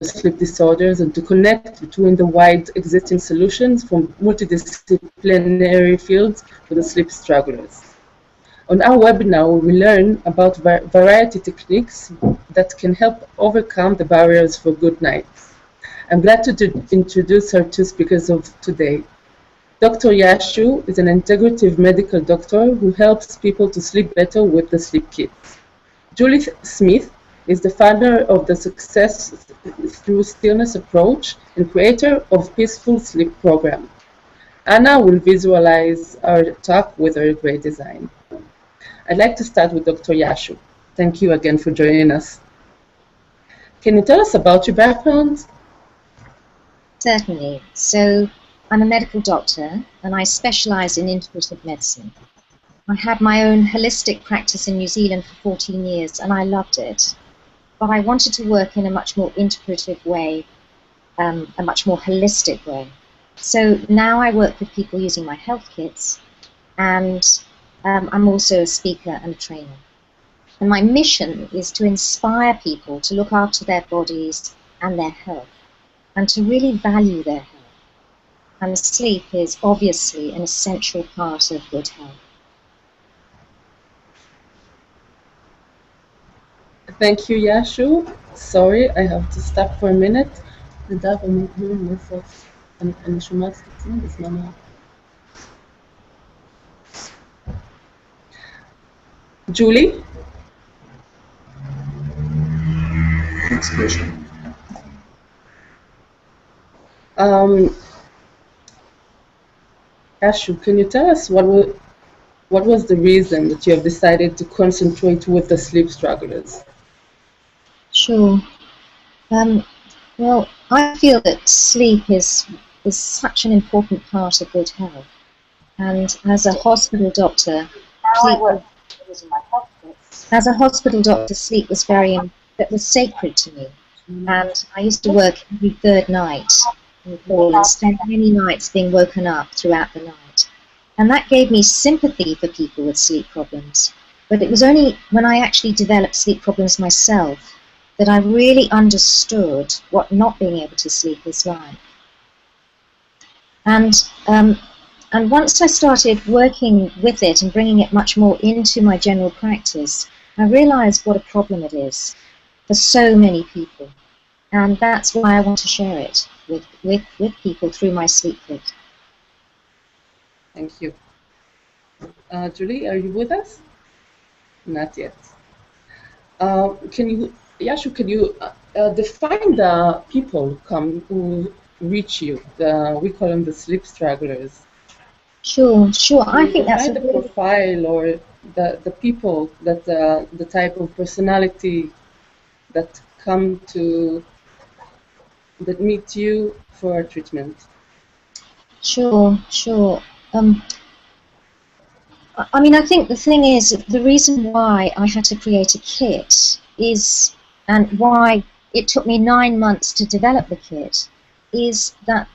sleep disorders and to connect between the wide existing solutions from multidisciplinary fields for the sleep strugglers. On our webinar, we will learn about variety techniques that can help overcome the barriers for good nights. I'm glad to introduce our two speakers of today. Dr. Yashu is an integrative medical doctor who helps people to sleep better with the sleep kits. Julie Smith is the founder of the Success Through Stillness approach and creator of Peaceful Sleep program. Anna will visualize our talk with her great design. I'd like to start with Dr. Yashu. Thank you again for joining us. Can you tell us about your background? Certainly. So I'm a medical doctor and I specialize in integrative medicine. I had my own holistic practice in New Zealand for 14 years and I loved it. But I wanted to work in a much more integrative way, a much more holistic way. So now I work with people using my health kits, and I'm also a speaker and a trainer. And my mission is to inspire people to look after their bodies and their health, and to really value their health. And sleep is obviously an essential part of good health. Thank you, Yashu. Sorry, I have to stop for a minute. Julie? Next question. Yashu, can you tell us what was the reason that you have decided to concentrate with the sleep strugglers? Sure. Well, I feel that sleep is such an important part of good health. And as a hospital doctor, sleep was sacred to me. And I used to work every third night and spend many nights being woken up throughout the night. And that gave me sympathy for people with sleep problems. But it was only when I actually developed sleep problems myself that I really understood what not being able to sleep is like. And once I started working with it and bringing it much more into my general practice, I realized what a problem it is for so many people. And that's why I want to share it with people through my sleep kit. Thank you. Julie, are you with us? Not yet. Yashu, can you define the people who reach you? We call them the sleep strugglers. Sure. I think that's the profile or the people that the type of personality that come to that meet you for treatment. Sure. I mean, I think the thing is, the reason why I had to create a kit is, and why it took me 9 months to develop the kit, is that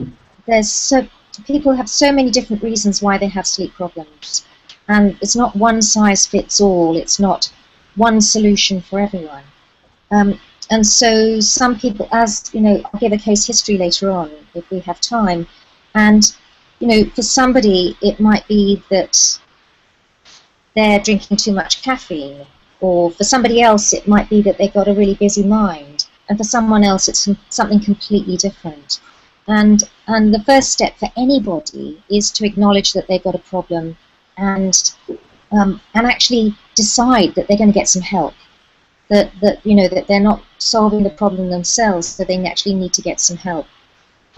people have so many different reasons why they have sleep problems. And it's not one size fits all, it's not one solution for everyone. And so some people, as you know, I'll give a case history later on if we have time, and you know, for somebody it might be that they're drinking too much caffeine, or for somebody else it might be that they've got a really busy mind, and for someone else it's something completely different. And the first step for anybody is to acknowledge that they've got a problem and actually decide that they're going to get some help. That you know, that they're not solving the problem themselves, so they actually need to get some help.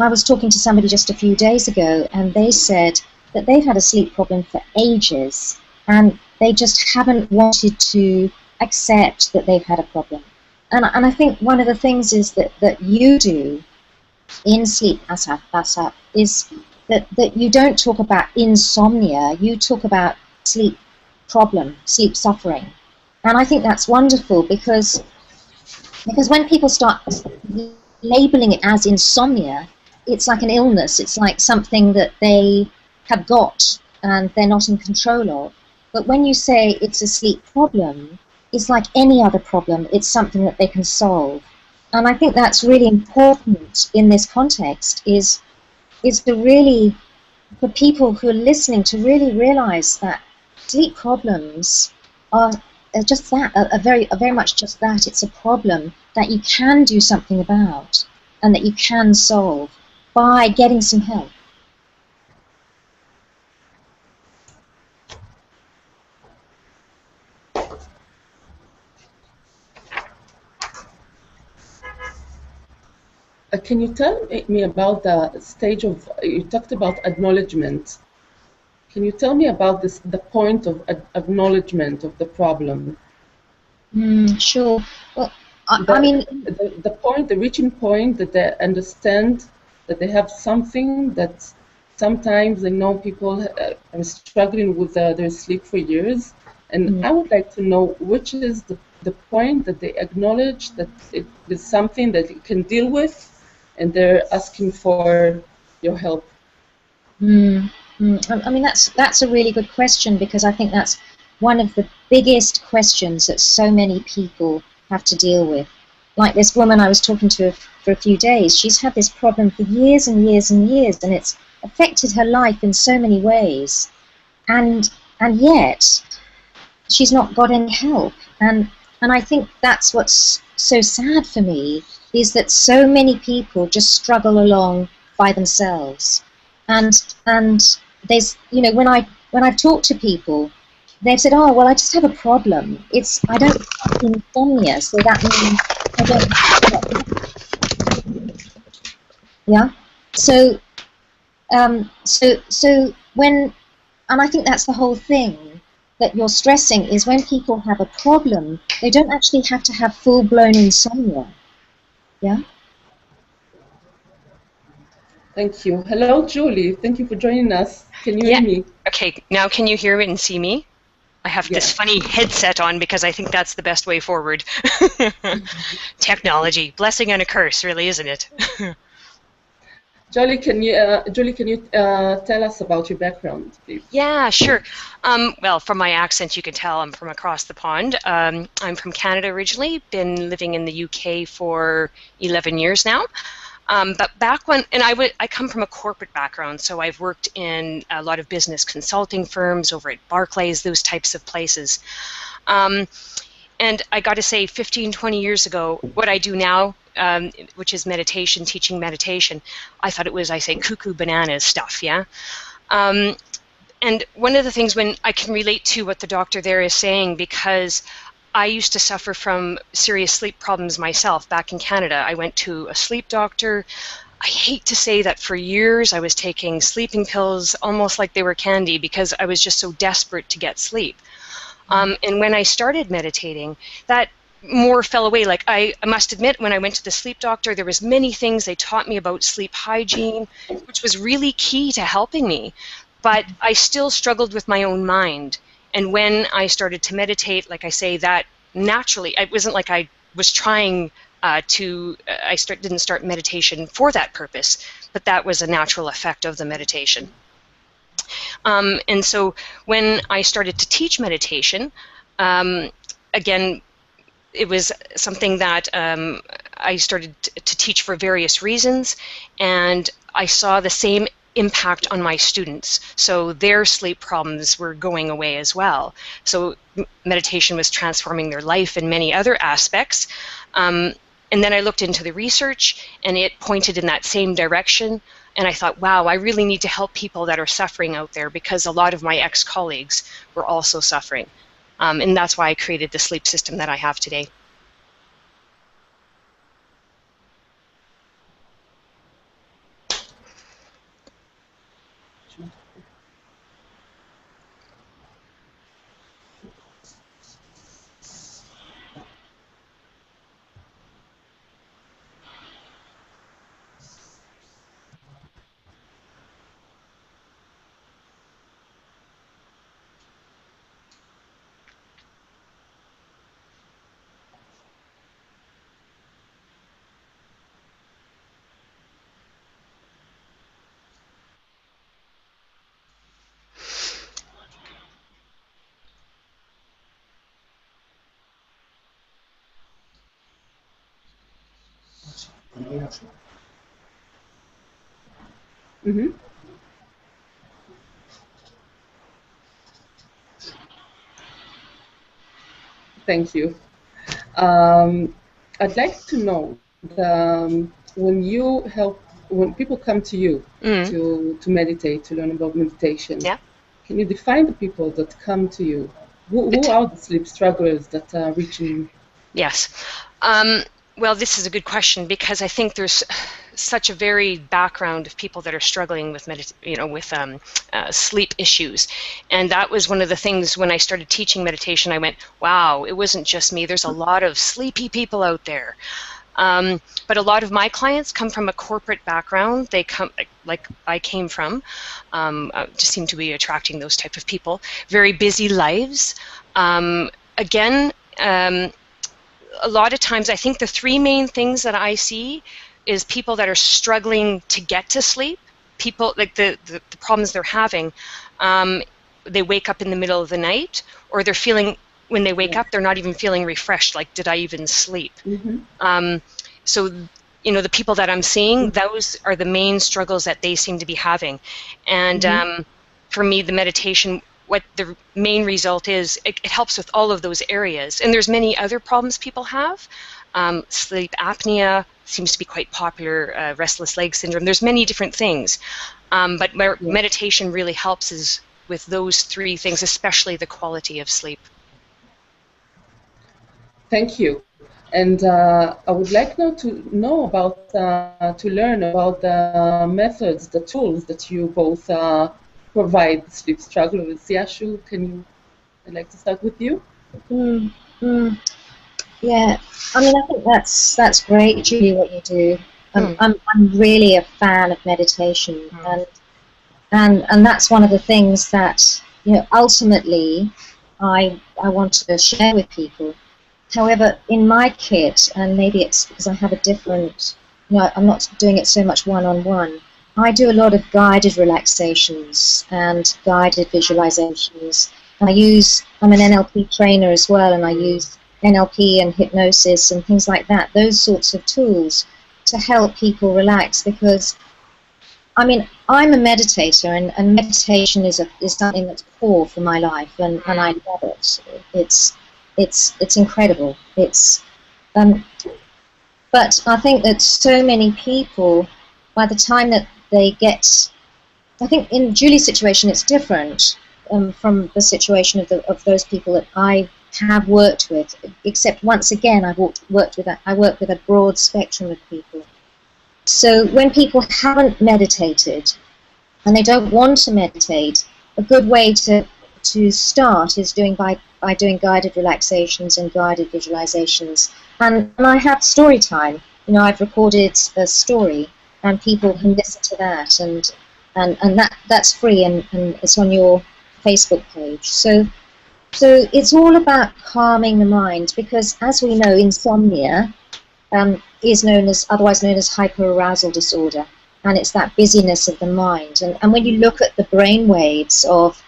I was talking to somebody just a few days ago, and they said that they've had a sleep problem for ages, and they just haven't wanted to accept that they've had a problem. And I think one of the things is that you do in SleepASAP is that you don't talk about insomnia, you talk about sleep problem, sleep suffering. And I think that's wonderful because when people start labeling it as insomnia, it's like an illness, it's like something that they have got and they're not in control of. But when you say it's a sleep problem, it's like any other problem, it's something that they can solve. And I think that's really important in this context, is to really, for people who are listening, to really realize that sleep problems are just that, are very much just that. It's a problem that you can do something about and that you can solve by getting some help. Can you tell me about the stage of, you talked about acknowledgement. Can you tell me about this, the point of acknowledgement of the problem? Sure. Well, I mean, the point, the reaching point that they understand that they have something that sometimes I know people are struggling with their sleep for years, and I would like to know which is the point that they acknowledge that it is something that you can deal with, and they're asking for your help. I mean, that's a really good question, because I think that's one of the biggest questions that so many people have to deal with. Like this woman I was talking to for a few days, she's had this problem for years and years and years, and it's affected her life in so many ways, and yet she's not got any help. And I think that's what's so sad for me, is that so many people just struggle along by themselves. And there's, you know, when I've talked to people, they've said, oh, well, I just have a problem. I don't have insomnia, so that means I don't. Yeah. So when, and I think that's the whole thing that you're stressing, is when people have a problem, they don't actually have to have full-blown insomnia. Yeah. Thank you. Hello, Julie. Thank you for joining us. Can you hear me? Okay, now can you hear it and see me? I have this funny headset on because I think that's the best way forward. Technology, blessing and a curse, really, isn't it? Julie, can you tell us about your background, please? Yeah, sure. Well, from my accent, you can tell I'm from across the pond. I'm from Canada originally, been living in the UK for 11 years now. But back when, and I come from a corporate background, so I've worked in a lot of business consulting firms over at Barclays, those types of places. And I got to say, 15, 20 years ago, what I do now, which is meditation, teaching meditation, I thought it was, I say, cuckoo bananas stuff, yeah? And one of the things, when I can relate to what the doctor there is saying, because I used to suffer from serious sleep problems myself back in Canada. I went to a sleep doctor. I hate to say that for years I was taking sleeping pills almost like they were candy, because I was just so desperate to get sleep. And when I started meditating, that more fell away. Like, I must admit, when I went to the sleep doctor, there was many things they taught me about sleep hygiene, which was really key to helping me. But I still struggled with my own mind. And when I started to meditate, like I say, that naturally, it wasn't like I was trying didn't start meditation for that purpose, but that was a natural effect of the meditation. And so when I started to teach meditation, again, it was something that I started to teach for various reasons, and I saw the same impact on my students. So their sleep problems were going away as well. So meditation was transforming their life in many other aspects. And then I looked into the research, and it pointed in that same direction. And I thought, wow, I really need to help people that are suffering out there, because a lot of my ex-colleagues were also suffering. And that's why I created the sleep system that I have today. Mm-hmm. Thank you. I'd like to know when people come to you to meditate, to learn about meditation. Yeah. Can you define the people that come to you? Who are the sleep strugglers that are reaching? Yes. Well, this is a good question because I think there's such a varied background of people that are struggling with sleep issues, and that was one of the things when I started teaching meditation. I went, wow, it wasn't just me. There's a lot of sleepy people out there. But a lot of my clients come from a corporate background. They come like I came from, just seem to be attracting those type of people. Very busy lives. Again. A lot of times, I think the three main things that I see is people that are struggling to get to sleep. People like the problems they're having. They wake up in the middle of the night, or they're feeling when they wake up, they're not even feeling refreshed. Like, did I even sleep? Mm-hmm. So, the people that I'm seeing, those are the main struggles that they seem to be having, and for me, the meditation. What the main result is, it helps with all of those areas. And there's many other problems people have. Sleep apnea seems to be quite popular, restless leg syndrome. There's many different things. But meditation really helps is with those three things, especially the quality of sleep. Thank you. And I would like now to know about, to learn about the methods, the tools that you both provide sleep strugglers. Yashu, I'd like to start with you. Yeah, I mean, I think that's great, Julie, what you do. I'm really a fan of meditation, and that's one of the things that ultimately I want to share with people. However, in my kit, and maybe it's because I have a different, I'm not doing it so much one-on-one. I do a lot of guided relaxations and guided visualizations. I'm an NLP trainer as well, and I use NLP and hypnosis and things like that, those sorts of tools to help people relax, because I mean, I'm a meditator, and meditation is something that's core for my life, and I love it. It's incredible. But I think that so many people, by the time that they get, I think in Julie's situation it's different from the situation of those people that I have worked with. Except once again, I work with a broad spectrum of people. So when people haven't meditated and they don't want to meditate, a good way to start is doing guided relaxations and guided visualizations. And I have story time. I've recorded a story, and people can listen to that, and that's free, and it's on your Facebook page. So it's all about calming the mind, because as we know, insomnia is otherwise known as hyperarousal disorder, and it's that busyness of the mind. And when you look at the brain waves of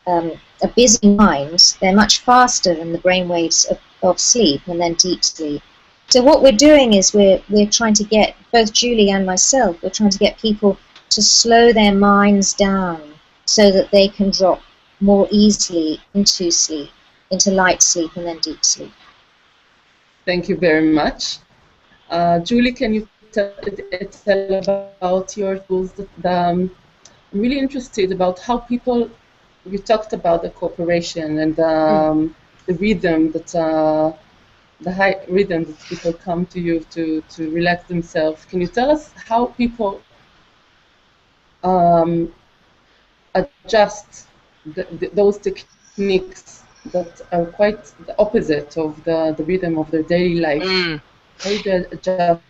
a busy mind, they're much faster than the brain waves of sleep, and then deep sleep. So what we're doing is we're trying to get, both Julie and myself, we're trying to get people to slow their minds down so that they can drop more easily into sleep, into light sleep and then deep sleep. Thank you very much. Julie, can you tell about your tools? I'm really interested about how people, you talked about the cooperation and the rhythm that the high rhythm that people come to you to relax themselves. Can you tell us how people adjust those techniques that are quite the opposite of the rhythm of their daily life? How do they adjust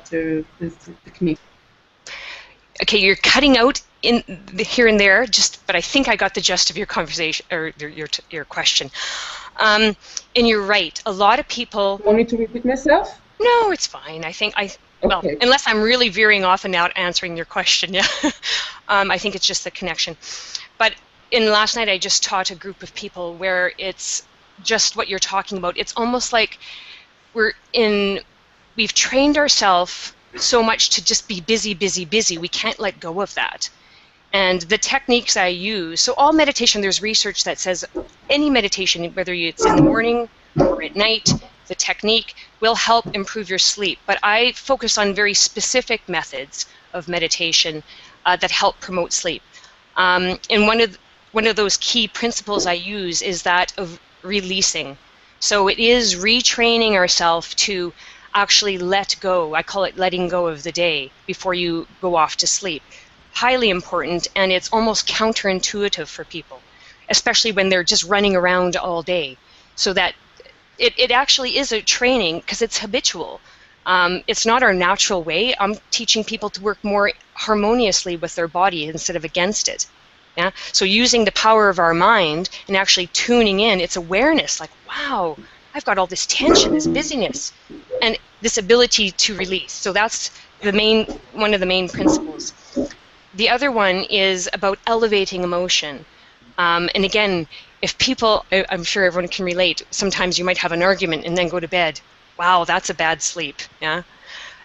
to this technique? Okay, you're cutting out in here and there, but I think I got the gist of your conversation or your question. And you're right. A lot of people. Want me to repeat myself? No, it's fine. I think well, unless I'm really veering off and out answering your question, yeah. I think it's just the connection. But last night I just taught a group of people where it's just what you're talking about. It's almost like we we've trained ourselves so much to just be busy, busy, busy. We can't let go of that. And the techniques I use, so all meditation, there's research that says any meditation, whether it's in the morning or at night, the technique will help improve your sleep. But I focus on very specific methods of meditation that help promote sleep. And one of those key principles I use is that of releasing. So it is retraining ourselves to actually let go. I call it letting go of the day before you go off to sleep. Highly important, and it's almost counterintuitive for people, especially when they're just running around all day. So that it actually is a training because it's habitual. It's not our natural way. I'm teaching people to work more harmoniously with their body instead of against it. Yeah. So using the power of our mind and actually tuning in, it's awareness. Like, wow, I've got all this tension, this busyness, and this ability to release. So that's one of the main principles. The other one is about elevating emotion. And again, if people, I'm sure everyone can relate, sometimes you might have an argument and then go to bed. Wow, that's a bad sleep. Yeah.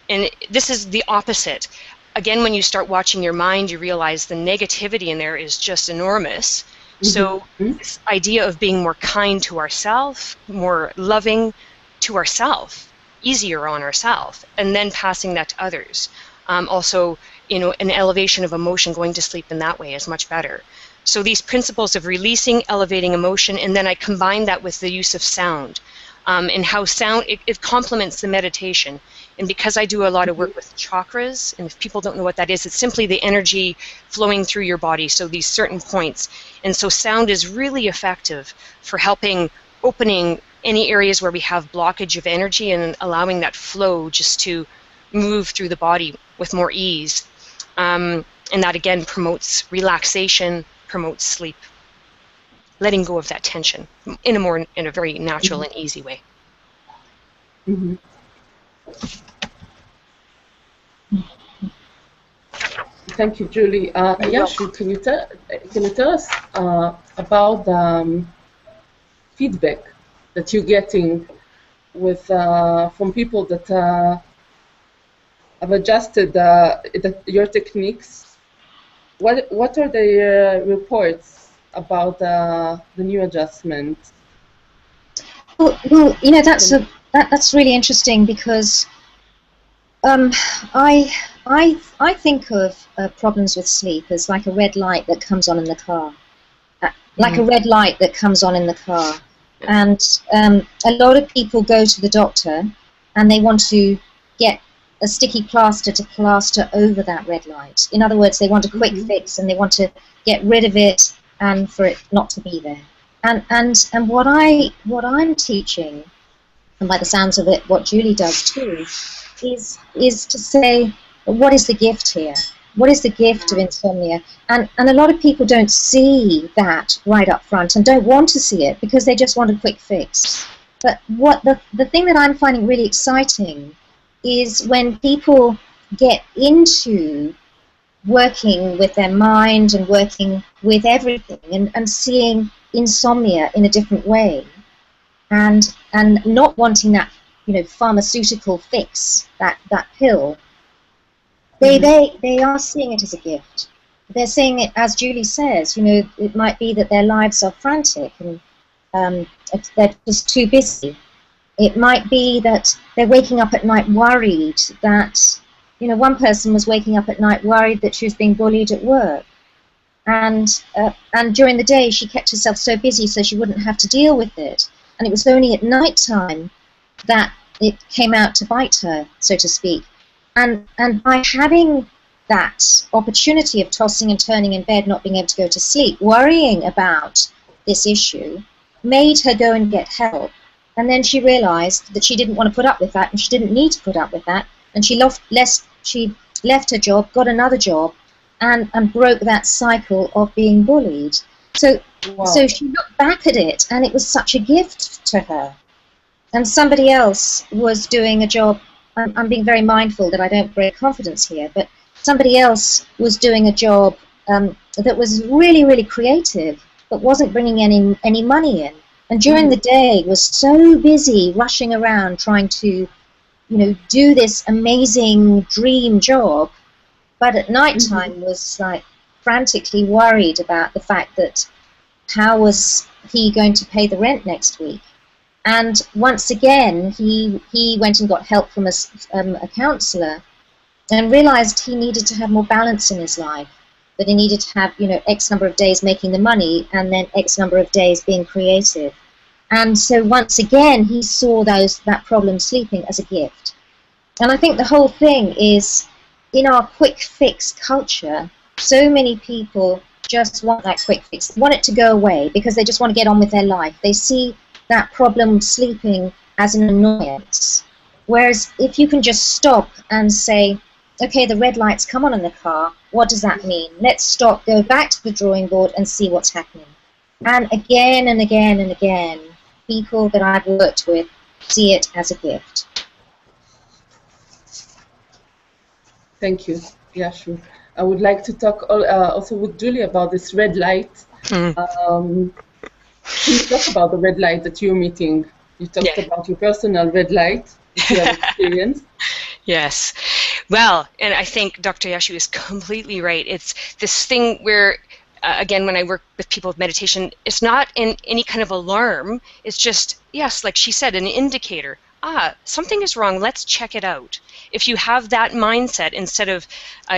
And this is the opposite. Again, when you start watching your mind, you realize the negativity in there is just enormous. Mm-hmm. So this idea of being more kind to ourselves, more loving to ourselves, easier on ourselves, and then passing that to others. Also, an elevation of emotion, going to sleep in that way is much better. So these principles of releasing, elevating emotion, and then I combine that with the use of sound. And how sound, it complements the meditation. And because I do a lot of work with chakras, and if people don't know what that is, it's simply the energy flowing through your body, so these certain points. And so sound is really effective for helping opening any areas where we have blockage of energy and allowing that flow just to move through the body with more ease. And that again promotes relaxation, promotes sleep, letting go of that tension in a very natural and easy way. Mm-hmm. Thank you, Julie. Yashu, can you tell us about the feedback that you're getting with from people that have adjusted your techniques? What are the reports about the new adjustment? Well, that's really interesting because I think of problems with sleep as like a red light that comes on in the car, like a red light that comes on in the car, and a lot of people go to the doctor and they want to get a sticky plaster to plaster over that red light. In other words, they want a quick fix and they want to get rid of it and for it not to be there. And what I'm teaching, and by the sounds of it, what Julie does too, is to say, what is the gift here? What is the gift of insomnia? And a lot of people don't see that right up front and don't want to see it because they just want a quick fix. But what the thing that I'm finding really exciting is when people get into working with their mind and working with everything and seeing insomnia in a different way and not wanting that pharmaceutical fix, that pill. They are seeing it as a gift. They're seeing it, as Julie says, it might be that their lives are frantic and they're just too busy. It might be that they're waking up at night worried that, one person was waking up at night worried that she was being bullied at work. And during the day she kept herself so busy so she wouldn't have to deal with it. And it was only at night time that it came out to bite her, so to speak. And by having that opportunity of tossing and turning in bed, not being able to go to sleep, worrying about this issue, made her go and get help. And then she realized that she didn't want to put up with that, and she didn't need to put up with that. And she left her job, got another job, and broke that cycle of being bullied. So she looked back at it, and it was such a gift to her. And somebody else was doing a job. I'm being very mindful that I don't break confidence here, but somebody else was doing a job that was really, really creative, but wasn't bringing any money in. And during the day was so busy rushing around trying to do this amazing dream job, but at night time was like frantically worried about the fact that how was he going to pay the rent next week. And once again, he went and got help from a counsellor and realised he needed to have more balance in his life, that he needed to have, X number of days making the money and then X number of days being creative. And so once again, he saw that problem sleeping as a gift. And I think the whole thing is, in our quick fix culture, so many people just want that quick fix. They want it to go away because they just want to get on with their life. They see that problem sleeping as an annoyance. Whereas if you can just stop and say, okay, the red light's come on in the car, what does that mean? Let's stop, go back to the drawing board and see what's happening. And again and again and again, people that I've worked with see it as a gift. Thank you, Yashu. I would like to talk also with Julie about this red light. Can you talk about the red light that you're meeting? You talked about your personal red light that you have experienced. Yes. Well, and I think Dr. Yashu is completely right. It's this thing where, again, when I work with people with meditation, it's not any kind of alarm. It's just, yes, like she said, an indicator. Something is wrong. Let's check it out. If you have that mindset, instead of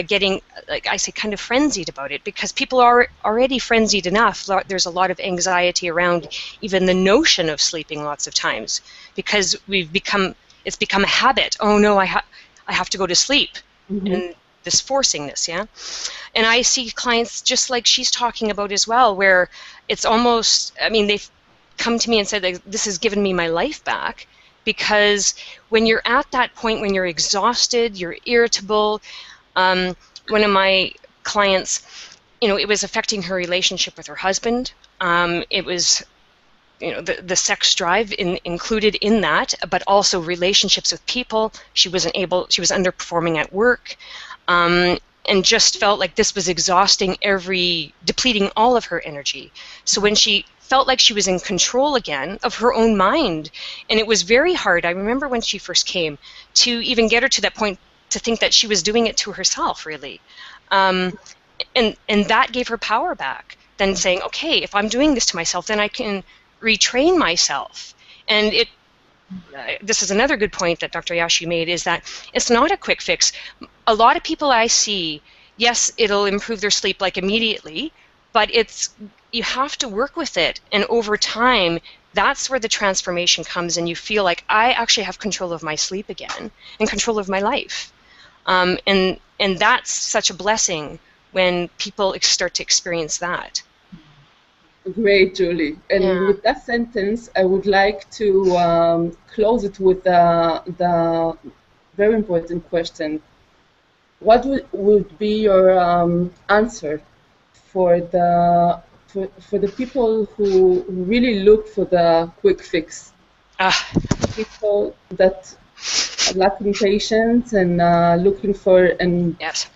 getting, like I say, kind of frenzied about it, because people are already frenzied enough. There's a lot of anxiety around even the notion of sleeping lots of times, because it's become a habit. Oh no, I have to go to sleep, and this forcing this, yeah. And I see clients just like she's talking about as well, where it's almost, I mean, they've come to me and said, like, this has given me my life back. Because when you're at that point, when you're exhausted, you're irritable. One of my clients, it was affecting her relationship with her husband. It was, the sex drive included in that, but also relationships with people. She was underperforming at work, and just felt like this was exhausting depleting all of her energy. So when she felt like she was in control again of her own mind, and it was very hard. I remember when she first came to even get her to that point to think that she was doing it to herself, really, and that gave her power back. Then saying, okay, if I'm doing this to myself, then I can retrain myself. And this is another good point that Dr. Yashu made, is that it's not a quick fix. A lot of people I see, yes, it'll improve their sleep like immediately, but you have to work with it, and over time, that's where the transformation comes, and you feel like I actually have control of my sleep again and control of my life, and that's such a blessing when people start to experience that. Great, Julie. And with that sentence, I would like to close it with the very important question: what would be your answer for the people who really look for the quick fix? People that are lacking patience and looking for, and yes.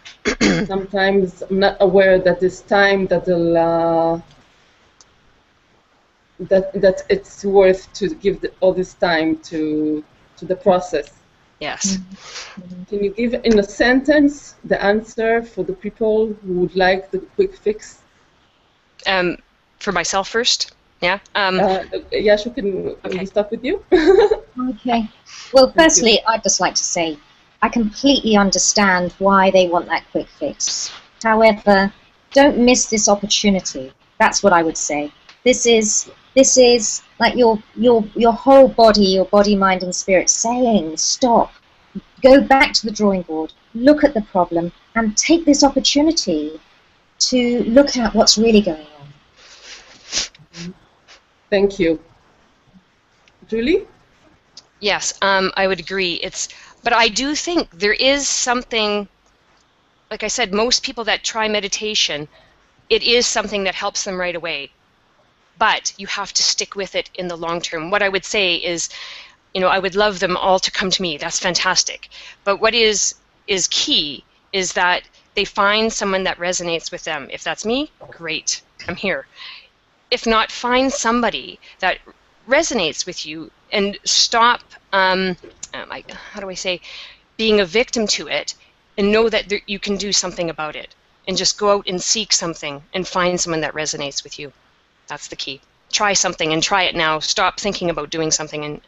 sometimes not aware that it's time that they'll that it's worth to give all this time to the process. Yes. Can you give in a sentence the answer for the people who would like the quick fix? For myself first, yeah. Yashu, can we start with you? Okay. Well, firstly, I'd just like to say I completely understand why they want that quick fix. However, don't miss this opportunity. That's what I would say. This is like your whole body, your body, mind, and spirit saying, stop, go back to the drawing board, look at the problem, and take this opportunity to look at what's really going on. Thank you. Julie? Yes, I would agree. But I do think there is something, like I said, most people that try meditation, it is something that helps them right away. But you have to stick with it in the long term. What I would say is, I would love them all to come to me. That's fantastic. But what is key is that they find someone that resonates with them. If that's me, great, I'm here. If not, find somebody that resonates with you and stop, how do I say, being a victim to it, and know that you can do something about it, and just go out and seek something and find someone that resonates with you. That's the key. Try something and try it now. Stop thinking about doing something, and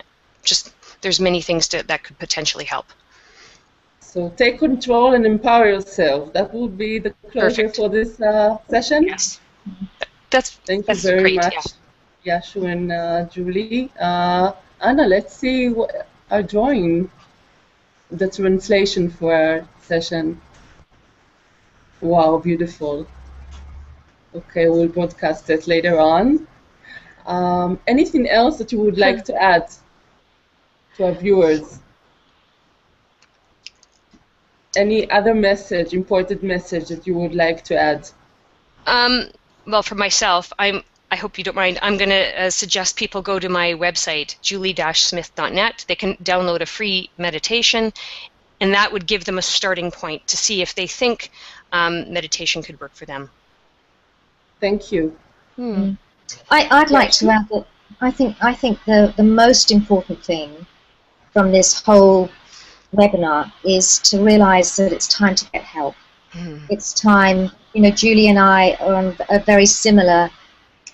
just, there's many things that could potentially help. So take control and empower yourself. That would be the closure for this session. Yes. Thank you very much, Yashu and Julie. Anna, let's see our drawing, the translation for our session. Wow, beautiful. Okay, we'll broadcast it later on. Anything else that you would like to add to our viewers? Any other message, important message that you would like to add? Well, for myself, I hope you don't mind, I'm going to suggest people go to my website, julie-smith.net. They can download a free meditation, and that would give them a starting point to see if they think meditation could work for them. Thank you. I'd like to add that I think the most important thing from this whole webinar is to realize that it's time to get help. It's time, Julie and I are on a very similar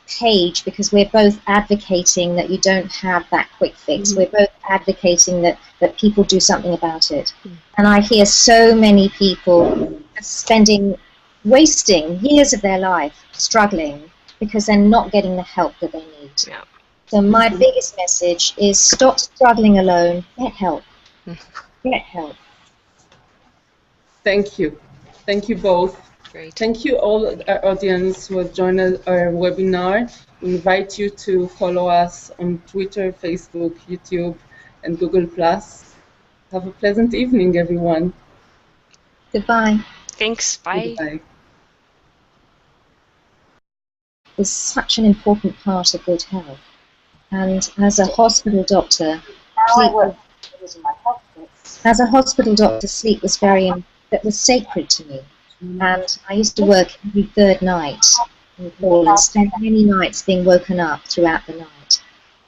page because we're both advocating that you don't have that quick fix. We're both advocating that people do something about it. And I hear so many people wasting years of their life struggling because they're not getting the help that they need. Yeah. So my biggest message is stop struggling alone, get help. Get help. Thank you. Thank you both. Great. Thank you all our audience who have joined our webinar. We invite you to follow us on Twitter, Facebook, YouTube, and Google+. Have a pleasant evening, everyone. Goodbye. Thanks. Bye. Goodbye. Is such an important part of good health. And as a hospital doctor, sleep was sacred to me. And I used to work every third night in hall and spend many nights being woken up throughout the night.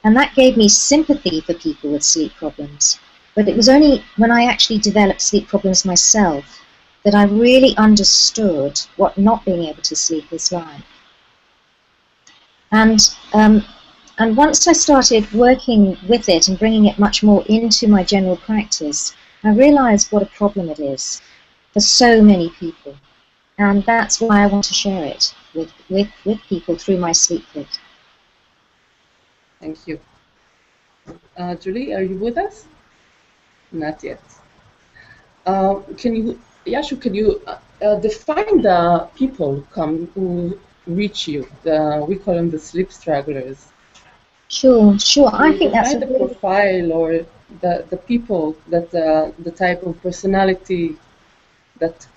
And that gave me sympathy for people with sleep problems. But it was only when I actually developed sleep problems myself that I really understood what not being able to sleep is like. And once I started working with it and bringing it much more into my general practice, I realized what a problem it is for so many people. And that's why I want to share it with people through my sleep kit. Thank you. Julie, are you with us? Not yet. Yashu, can you define the people who reach you? We call them the sleep strugglers. Sure. I think that's the profile or the people that the type of personality that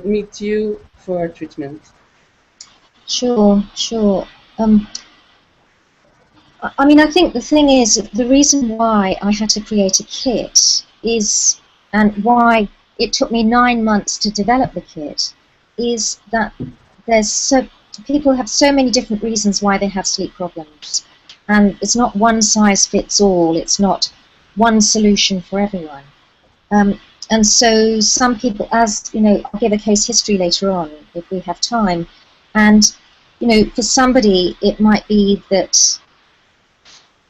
meet you for treatment. Sure. I mean, I think the thing is, the reason why I had to create a kit and why it took me 9 months to develop the kit, is that people have so many different reasons why they have sleep problems. And it's not one size fits all, it's not one solution for everyone. And so some people, I'll give a case history later on if we have time, and for somebody it might be that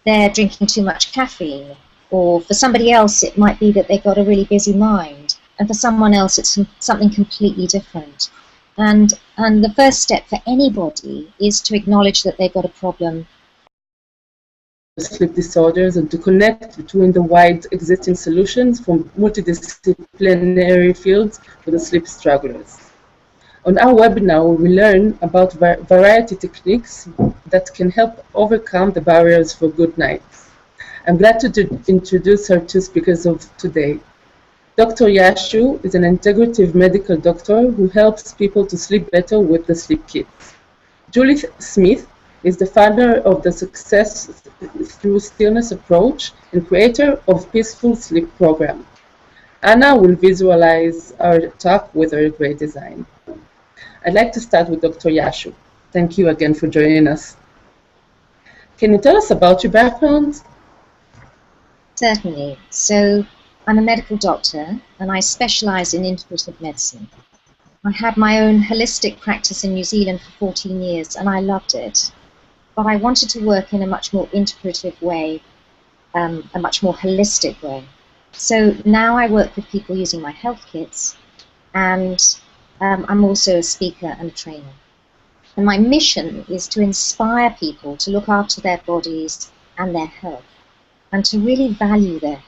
they're drinking too much caffeine, or for somebody else it might be that they've got a really busy mind, and for someone else it's something completely different. And the first step for anybody is to acknowledge that they've got a problem. Sleep disorders, and to connect between the wide existing solutions from multidisciplinary fields for the sleep strugglers. On our webinar, we will learn about variety techniques that can help overcome the barriers for good nights. I'm glad to introduce our two speakers of today. Dr. Yashu is an integrative medical doctor who helps people to sleep better with the sleep kits. Julie Smith is the founder of the Success Through Stillness approach and creator of Peaceful Sleep program. Anna will visualize our talk with her great design. I'd like to start with Dr. Yashu. Thank you again for joining us. Can you tell us about your background? Certainly. So I'm a medical doctor and I specialise in integrative medicine. I had my own holistic practice in New Zealand for 14 years and I loved it. But I wanted to work in a much more integrative way, a much more holistic way. So now I work with people using my health kits, and I'm also a speaker and a trainer. And my mission is to inspire people to look after their bodies and their health, and to really value their health.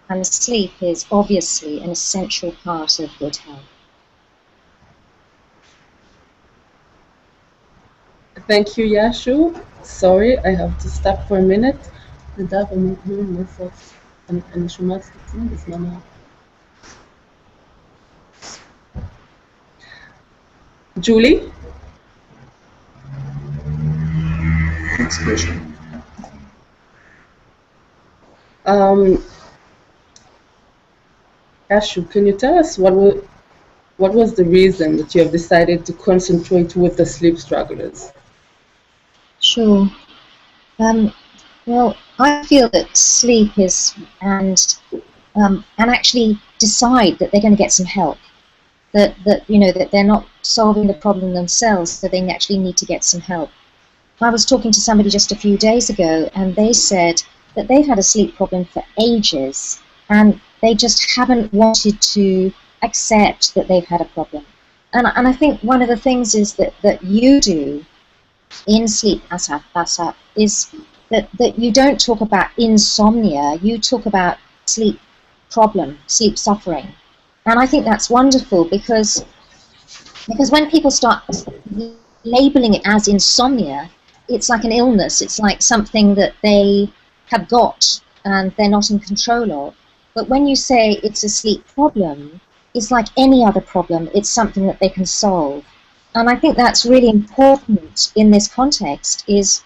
And sleep is obviously an essential part of good health. Thank you, Yashu. Sorry, I have to stop for a minute. Julie? Next question. Yashu, can you tell us what was the reason that you have decided to concentrate with the sleep strugglers? Sure. Well, I feel that sleep is, and actually decide that they're going to get some help. That they're not solving the problem themselves, so they actually need to get some help. I was talking to somebody just a few days ago, and they said that they've had a sleep problem for ages, and they just haven't wanted to accept that they've had a problem. And I think one of the things is that you do in SleepASAP is that you don't talk about insomnia, you talk about sleep problem, sleep suffering. And I think that's wonderful because when people start labeling it as insomnia, it's like an illness, it's like something that they have got and they're not in control of. But when you say it's a sleep problem, it's like any other problem, it's something that they can solve. And I think that's really important in this context, is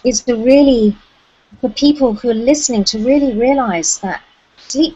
to really, for people who are listening, to really realize that sleep